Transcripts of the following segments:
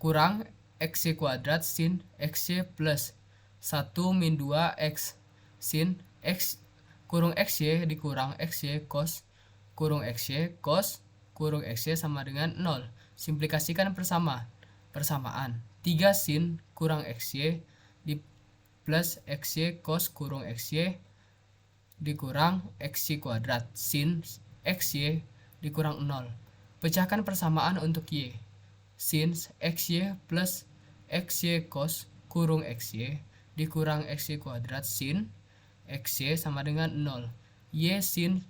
kurang XY kuadrat sin XY plus 1 min 2 X sin X kurung XY dikurang XY cos kurung XY cos kurung XY sama dengan 0. Simplikasikan persamaan. 3 sin kurang XY di plus XY cos kurung XY dikurang XY kuadrat sin XY dikurang 0. Pecahkan persamaan untuk Y. Sin XY plus XY cos kurung XY dikurang XY kuadrat sin XY sama dengan 0. Y sin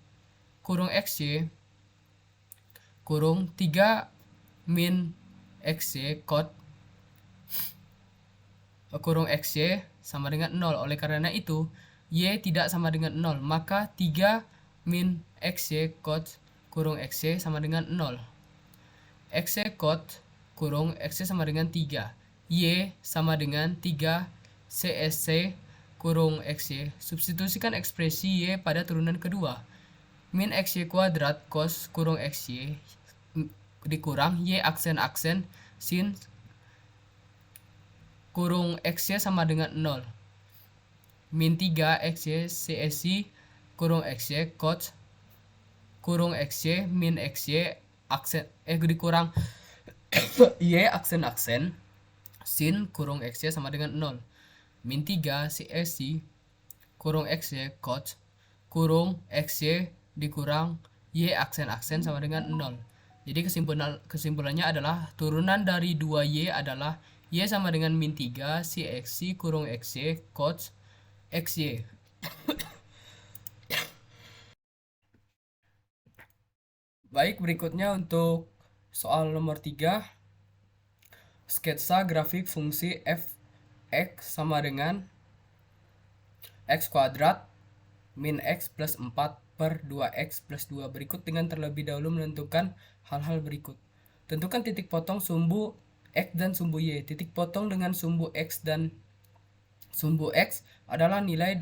kurung XY kurung 3 min XY cot kurung XY sama dengan 0. Oleh karena itu, Y tidak sama dengan 0. Maka 3 min XY cot kurung XY sama dengan 0. XY cot kurung XY sama dengan 3. Y sama dengan 3 CSC kurung XY. Substitusikan ekspresi Y pada turunan kedua. Min XY kuadrat cos kurung XY dikurang Y aksen sin kurung XY sama dengan 0. Min 3 XY CSI kurung XY cos kurung XY min XY aksen dikurang Y aksen sin kurung XY sama dengan 0. Min 3 CSI kurung XY cos kurung XY dikurang Y aksen sama dengan 0. Jadi kesimpulannya adalah turunan dari 2Y adalah Y sama dengan min 3 CXY kurung XY cos XY. Baik, berikutnya untuk soal nomor 3. Sketsa grafik fungsi f(x) sama dengan x kuadrat min x plus 4 per 2x plus 2. Berikut dengan terlebih dahulu menentukan hal-hal berikut. Tentukan titik potong sumbu X dan sumbu Y. Titik potong dengan sumbu X dan sumbu X adalah nilai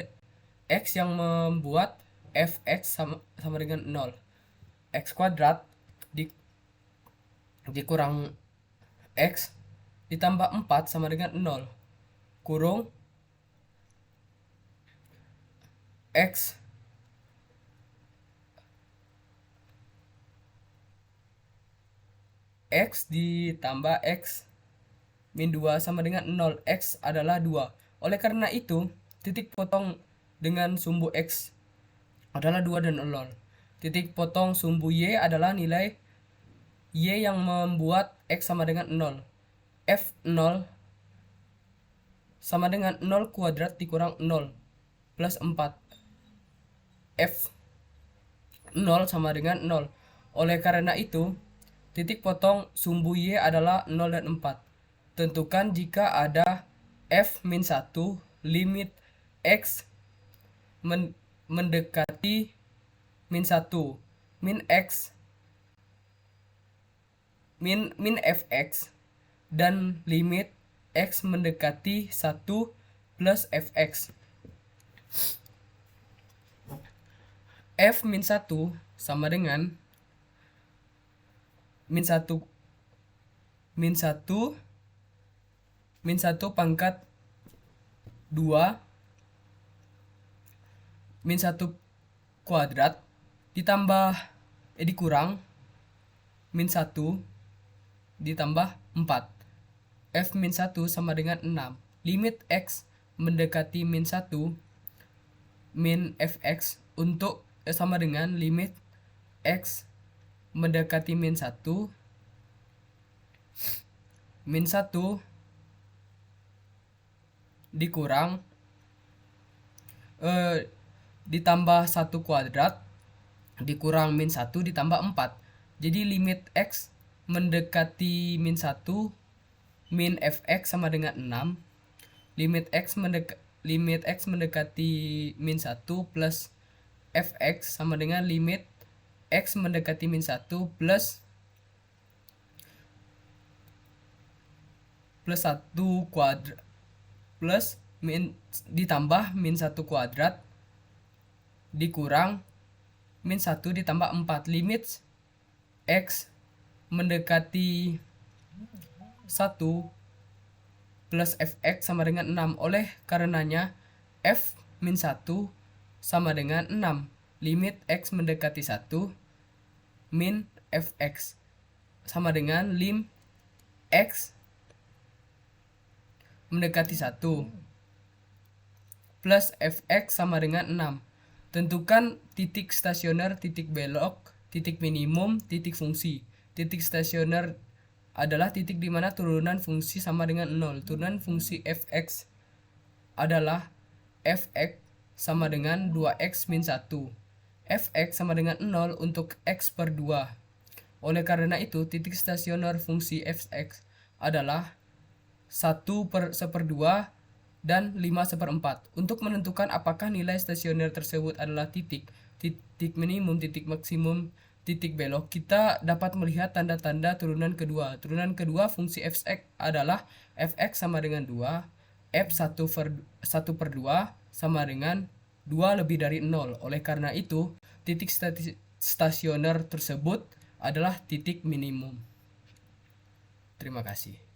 X yang membuat fx sama dengan 0. X kuadrat dikurang X ditambah 4 sama dengan 0. Kurung X ditambah X min 2 sama dengan 0. X adalah 2. Oleh karena itu, titik potong dengan sumbu X adalah 2 dan 0. Titik potong sumbu Y adalah nilai Y yang membuat X sama dengan 0. F0 sama dengan 0 kuadrat dikurang 0 plus 4. F0 sama dengan 0. Oleh karena itu, titik potong sumbu Y adalah 0 dan 4. Tentukan jika ada f-1 limit X mendekati min 1 min X min fx dan limit X mendekati 1 plus fx. F-1 sama dengan min 1 pangkat 2 min 1 kuadrat ditambah dikurang min 1 ditambah 4. F-1 sama dengan 6. Limit X mendekati min 1 min fx untuk sama dengan limit X mendekati min 1 min 1 dikurang ditambah 1 kuadrat dikurang min 1 ditambah 4. Jadi limit X mendekati min 1 min fx sama dengan 6. Limit X mendekati min 1 plus fx sama dengan limit X mendekati min 1 plus 1 kuadrat plus ditambah min 1 kuadrat dikurang min 1 ditambah 4. Limit X mendekati 1 plus fx sama dengan 6. Oleh karenanya f min 1 sama dengan 6. Limit x mendekati 1 min fx sama dengan lim x mendekati 1 plus fx sama dengan 6. Tentukan titik stasioner, titik belok, titik minimum, titik fungsi. Titik stasioner adalah titik di mana turunan fungsi sama dengan 0. Turunan fungsi fx adalah fx sama dengan 2x min 1. Fx sama dengan 0 untuk x per 2. Oleh karena itu, titik stasioner fungsi fx adalah 1/1/2 dan 5/4. Untuk menentukan apakah nilai stasioner tersebut adalah titik minimum, titik maksimum, titik belok, kita dapat melihat tanda-tanda turunan kedua. Turunan kedua fungsi fx adalah fx sama dengan 2, f 1/2 sama dengan 2 lebih dari 0. Oleh karena itu, titik stasioner tersebut adalah titik minimum. Terima kasih.